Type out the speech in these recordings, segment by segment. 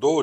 2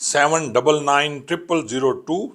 799002,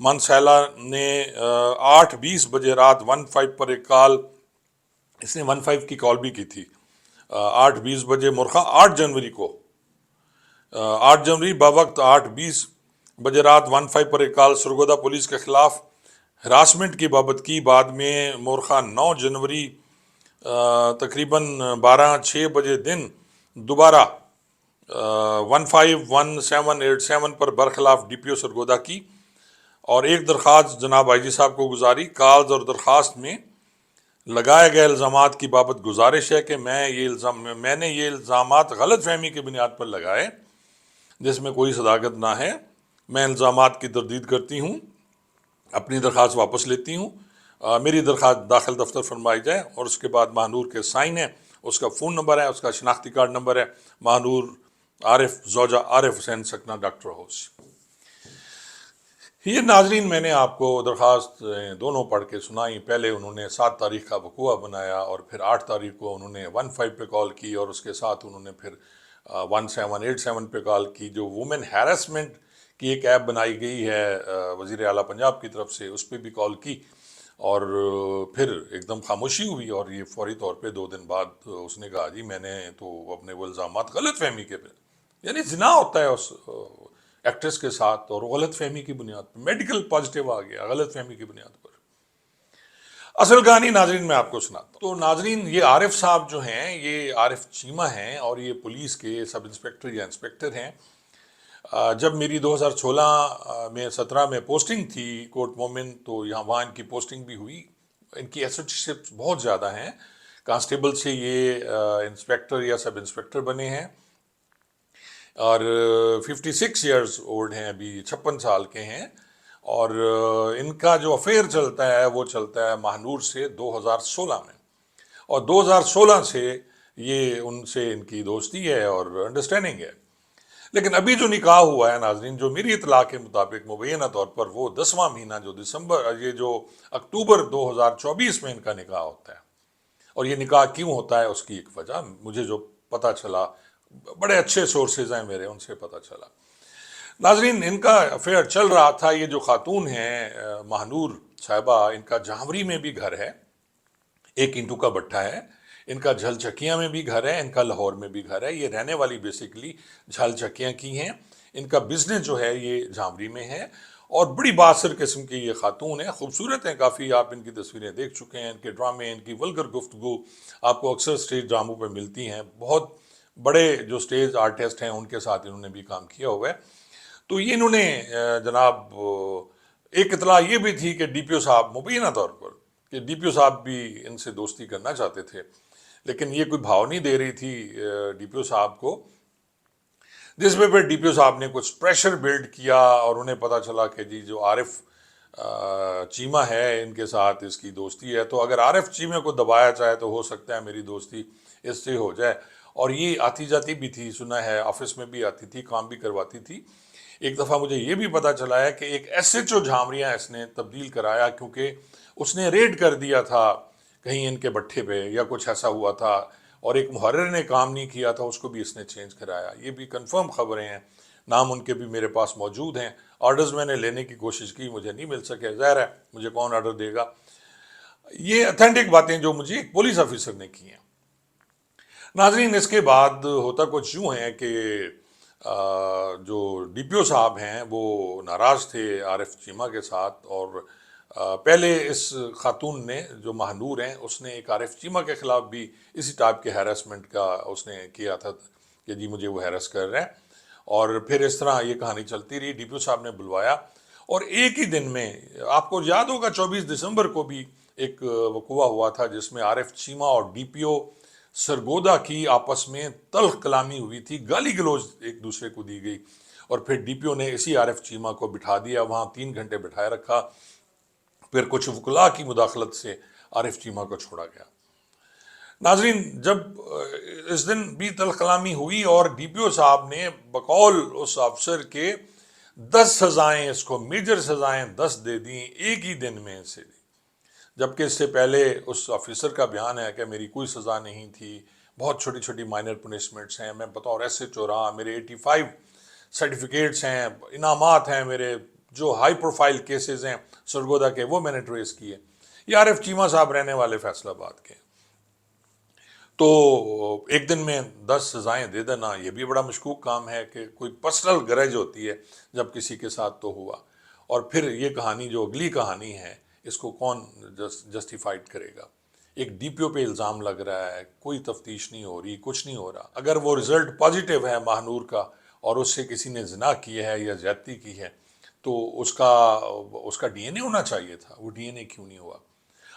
من سیلا نے 8:20 بجے رات 15 پر ایک کال، اس نے 15 کی کال بھی کی تھی 8:20 بجے مورخہ 8 جنوری کو، 8 جنوری بوقت 8:20 بجے رات 15 پر ایک کال سرگودا پولیس کے خلاف ہراسمنٹ کی بابت کی۔ بعد میں مورخہ 9 جنوری تقریباً 12:06 بجے دن دوبارہ 151787 پر برخلاف ڈی پی او سرگودا کی اور ایک درخواست جناب آئی جی صاحب کو گزاری۔ کالز اور درخواست میں لگائے گئے الزامات کی بابت گزارش ہے کہ میں نے یہ الزامات غلط فہمی کی بنیاد پر لگائے جس میں کوئی صداقت نہ ہے۔ میں الزامات کی تردید کرتی ہوں، اپنی درخواست واپس لیتی ہوں۔ میری درخواست داخل دفتر فرمائی جائے، اور اس کے بعد ماہنور کے سائن ہے، اس کا فون نمبر ہے، اس کا شناختی کارڈ نمبر ہے، ماہنور عارف زوجہ عارف حسین سکنہ ڈاکٹر ہاؤس۔ یہ ناظرین میں نے آپ کو درخواست دونوں پڑھ کے سنائی۔ پہلے انہوں نے 7 تاریخ کا وقوع بنایا اور پھر 8 تاریخ کو انہوں نے 15 پہ کال کی، اور اس کے ساتھ انہوں نے پھر 1787 پہ کال کی۔ جو وومن ہیراسمنٹ کی ایک ایپ بنائی گئی ہے وزیر اعلیٰ پنجاب کی طرف سے، اس پہ بھی کال کی، اور پھر ایک دم خاموشی ہوئی، اور یہ فوری طور پہ 2 دن بعد اس نے کہا جی میں نے تو اپنے وہ الزامات غلط فہمی کے پہ، یعنی زنا ہوتا ہے اس ایکٹریس کے ساتھ، اور غلط فہمی کی بنیاد پر میڈیکل پازیٹیو آ گیا غلط فہمی کی بنیاد پر۔ اصل کہانی ناظرین میں آپ کو سناتا ہوں۔ تو ناظرین یہ عارف صاحب جو ہیں، یہ عارف چیمہ ہیں، اور یہ پولیس کے سب انسپیکٹر یا انسپیکٹر ہیں۔ جب میری 2016 میں 17 میں پوسٹنگ تھی کوٹ مومن، تو وہاں ان کی پوسٹنگ بھی ہوئی۔ ان کی ایسوسیشپس بہت زیادہ ہیں، کانسٹیبل سے یہ انسپیکٹر یا سب انسپیکٹر بنے ہیں، اور 56 ایئرز اولڈ ہیں، ابھی 56 سال کے ہیں، اور ان کا جو افیئر چلتا ہے وہ چلتا ہے ماہنور سے 2016 میں، اور 2016 سے یہ ان سے ان کی دوستی ہے اور انڈرسٹینڈنگ ہے۔ لیکن ابھی جو نکاح ہوا ہے ناظرین، جو میری اطلاع کے مطابق مبینہ طور پر وہ 10واں مہینہ جو اکتوبر 2024 میں ان کا نکاح ہوتا ہے۔ اور یہ نکاح کیوں ہوتا ہے اس کی ایک وجہ مجھے جو پتہ چلا، بڑے اچھے سورسز ہیں میرے، ان سے پتہ چلا۔ ناظرین ان کا افیئر چل رہا تھا۔ یہ جو خاتون ہیں ماہنور صاحبہ، ان کا جھامری میں بھی گھر ہے، ایک اینٹوں کا بٹھا ہے، ان کا جھل چکیاں میں بھی گھر ہے، ان کا لاہور میں بھی گھر ہے۔ یہ رہنے والی بیسیکلی جھل چکیاں کی ہیں، ان کا بزنس جو ہے یہ جھامری میں ہے، اور بڑی بااثر قسم کی یہ خاتون ہیں، خوبصورت ہیں کافی، آپ ان کی تصویریں دیکھ چکے ہیں، ان کے ڈرامے، ان کی ولگر گفتگو آپ کو اکثر سٹیج ڈراموں پہ ملتی ہیں۔ بہت بڑے جو سٹیج آرٹسٹ ہیں ان کے ساتھ انہوں نے بھی کام کیا ہوا ہے۔ تو یہ انہوں نے جناب ایک اطلاع یہ بھی تھی کہ ڈی پی او صاحب مبینہ طور پر کہ ڈی پی او صاحب بھی ان سے دوستی کرنا چاہتے تھے، لیکن یہ کوئی بھاؤ نہیں دے رہی تھی ڈی پی او صاحب کو، جس میں پھر ڈی پی او صاحب نے کچھ پریشر بلڈ کیا، اور انہیں پتہ چلا کہ جی جو عارف چیمہ ہے ان کے ساتھ اس کی دوستی ہے، تو اگر عارف چیمہ کو دبایا جائے تو ہو سکتا ہے میری دوستی اس سے ہو جائے۔ اور یہ آتی جاتی بھی تھی، سنا ہے آفس میں بھی آتی تھی، کام بھی کرواتی تھی۔ ایک دفعہ مجھے یہ بھی پتہ چلا ہے کہ ایک ایس ایچ او جھامریاں اس نے تبدیل کرایا، کیونکہ اس نے ریڈ کر دیا تھا کہیں ان کے بٹھے پہ یا کچھ ایسا ہوا تھا، اور ایک محرر نے کام نہیں کیا تھا، اس کو بھی اس نے چینج کرایا۔ یہ بھی کنفرم خبریں ہیں، نام ان کے بھی میرے پاس موجود ہیں۔ آرڈرز میں نے لینے کی کوشش کی، مجھے نہیں مل سکے، ظاہر ہے مجھے کون آرڈر دے گا۔ یہ اتھینٹک باتیں جو مجھے ایک پولیس آفیسر نے کی ہیں۔ ناظرین اس کے بعد ہوتا کچھ یوں ہے کہ جو ڈی پی او صاحب ہیں وہ ناراض تھے عارف چیمہ کے ساتھ، اور پہلے اس خاتون نے جو ماہنور ہیں اس نے ایک عارف چیمہ کے خلاف بھی اسی ٹائپ کے ہیراسمنٹ کا اس نے کیا تھا کہ جی مجھے وہ ہیرس کر رہے ہیں، اور پھر اس طرح یہ کہانی چلتی رہی۔ ڈی پی او صاحب نے بلوایا، اور ایک ہی دن میں آپ کو یاد ہوگا 24 دسمبر کو بھی ایک وقوع ہوا تھا جس میں عارف چیمہ اور ڈی پی او سرگودا کی آپس میں تلخ کلامی ہوئی تھی، گالی گلوچ ایک دوسرے کو دی گئی، اور پھر ڈی پی او نے اسی عارف چیمہ کو بٹھا دیا، وہاں 3 گھنٹے بٹھائے رکھا، پھر کچھ وکلاء کی مداخلت سے عارف چیمہ کو چھوڑا گیا۔ ناظرین جب اس دن بھی تلخ کلامی ہوئی، اور ڈی پی او صاحب نے بقول اس افسر کے 10 سزائیں اس کو میجر سزائیں 10 دے دیں ایک ہی دن میں سے دی، جبکہ اس سے پہلے اس آفیسر کا بیان ہے کہ میری کوئی سزا نہیں تھی، بہت چھوٹی چھوٹی مائنر پنشمنٹس ہیں، میں بطور ایس ایچ او رہا، میرے 85 سرٹیفکیٹس ہیں، انعامات ہیں میرے جو ہائی پروفائل کیسز ہیں سرگودا کے وہ میں نے ٹریس کیے. یہ عارف چیمہ صاحب رہنے والے فیصل آباد کے. تو ایک دن میں 10 سزائیں دے دینا یہ بھی بڑا مشکوک کام ہے کہ کوئی پرسنل گرج ہوتی ہے جب کسی کے ساتھ تو ہوا. اور پھر یہ کہانی جو اگلی کہانی ہے اس کو کون جسٹیفائڈ کرے گا. ایک ڈی پی او پہ الزام لگ رہا ہے, کوئی تفتیش نہیں ہو رہی, کچھ نہیں ہو رہا. اگر وہ رزلٹ پازیٹیو ہے ماہنور کا اور اس سے کسی نے زنا کیا ہے یا زیادتی کی ہے تو اس کا ڈی این اے ہونا چاہیے تھا. وہ ڈی این اے کیوں نہیں ہوا؟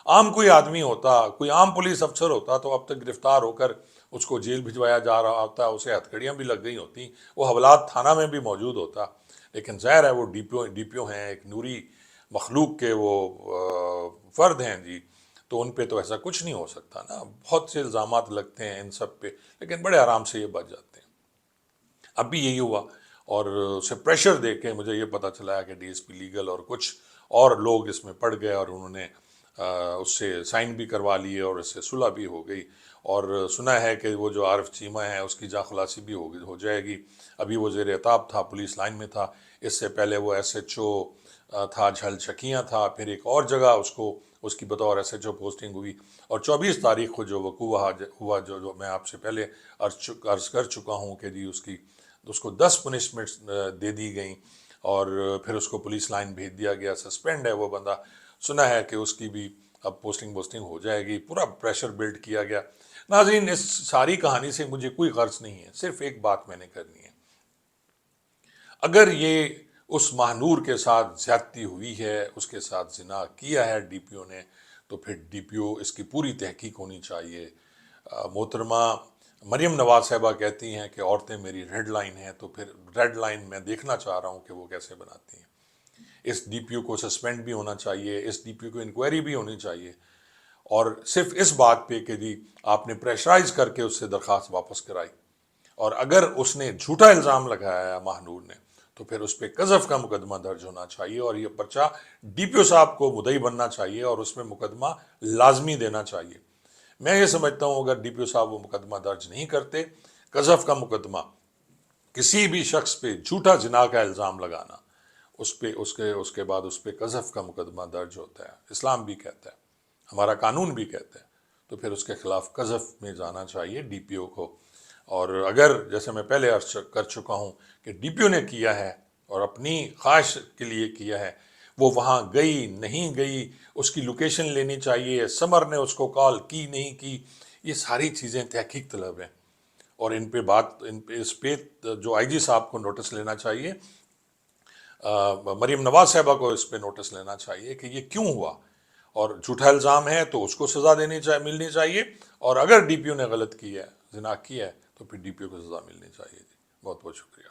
عام کوئی آدمی ہوتا, کوئی عام پولیس افسر ہوتا تو اب تک گرفتار ہو کر اس کو جیل بھجوایا جا رہا ہوتا, اسے ہتھکڑیاں بھی لگ گئی ہوتی, وہ حوالات تھانہ میں بھی موجود ہوتا. لیکن ظاہر ہے وہ ڈی پی او ہیں, ایک نوری مخلوق کے وہ فرد ہیں جی, تو ان پہ تو ایسا کچھ نہیں ہو سکتا نا. بہت سے الزامات لگتے ہیں ان سب پہ, لیکن بڑے آرام سے یہ بچ جاتے ہیں. اب بھی یہی ہوا اور اسے پریشر دے کے مجھے یہ پتا چلا کہ ڈی ایس پی لیگل اور کچھ اور لوگ اس میں پڑ گئے اور انہوں نے اس سے سائن بھی کروا لیے اور اس سے صلح بھی ہو گئی. اور سنا ہے کہ وہ جو عارف چیمہ ہے اس کی جا خلاصی بھی ہو جائے گی. ابھی وہ زیر عتاب تھا, پولیس لائن میں تھا. اس سے پہلے وہ ایس ایچ او تھا, جھل چھکیاں تھا, پھر ایک اور جگہ اس کی بطور ایس ایچ او پوسٹنگ ہوئی. اور 24 تاریخ کو جو وقوع ہوا جو میں آپ سے پہلے عرض کر چکا ہوں کہ جی اس کو 10 پنشمنٹس دے دی گئیں اور پھر اس کو پولیس لائن بھیج دیا گیا. سسپینڈ ہے وہ بندہ. سنا ہے کہ اس کی بھی اب پوسٹنگ ہو جائے گی. پورا پریشر بلڈ کیا گیا. ناظرین, اس ساری کہانی سے مجھے کوئی غرض نہیں ہے, صرف ایک بات میں نے کرنی ہے. اگر یہ اس ماہنور کے ساتھ زیادتی ہوئی ہے, اس کے ساتھ زنا کیا ہے ڈی پی او نے, تو پھر ڈی پی او اس کی پوری تحقیق ہونی چاہیے. محترمہ مریم نواز صاحبہ کہتی ہیں کہ عورتیں میری ریڈ لائن ہیں, تو پھر ریڈ لائن میں دیکھنا چاہ رہا ہوں کہ وہ کیسے بناتی ہیں. اس ڈی پی او کو سسپینڈ بھی ہونا چاہیے, اس ڈی پی او کو انکوائری بھی ہونی چاہیے, اور صرف اس بات پہ کہ جی آپ نے پریشرائز کر کے اس سے درخواست واپس کرائی, اور اگر اس نے جھوٹا الزام لگایا ماہنور نے تو پھر اس پہ قذف کا مقدمہ درج ہونا چاہیے, اور یہ پرچہ ڈی پی او صاحب کو مدعی بننا چاہیے اور اس میں مقدمہ لازمی دینا چاہیے. میں یہ سمجھتا ہوں اگر ڈی پی او صاحب وہ مقدمہ درج نہیں کرتے, قذف کا مقدمہ, کسی بھی شخص پہ جھوٹا زنا کا الزام لگانا, اس کے بعد اس پہ قذف کا مقدمہ درج ہوتا ہے. اسلام بھی کہتا ہے, ہمارا قانون بھی کہتا ہے, تو پھر اس کے خلاف قذف میں جانا چاہیے ڈی پی او کو. اور اگر جیسے میں پہلے عرض کر چکا ہوں کہ ڈی پی او نے کیا ہے اور اپنی خواہش کے لیے کیا ہے, وہ وہاں گئی نہیں گئی, اس کی لوکیشن لینی چاہیے, سمر نے اس کو کال کی نہیں کی, یہ ساری چیزیں تحقیق طلب ہیں. اور اس پہ جو آئی جی صاحب کو نوٹس لینا چاہیے, مریم نواز صاحبہ کو اس پہ نوٹس لینا چاہیے کہ یہ کیوں ہوا, اور جھوٹا الزام ہے تو اس کو سزا ملنی چاہیے, اور اگر ڈی پی او نے غلط کی ہے, زنا کی ہے, تو پھر ڈی پی او کو سزا ملنی چاہیے. جی بہت بہت شکریہ.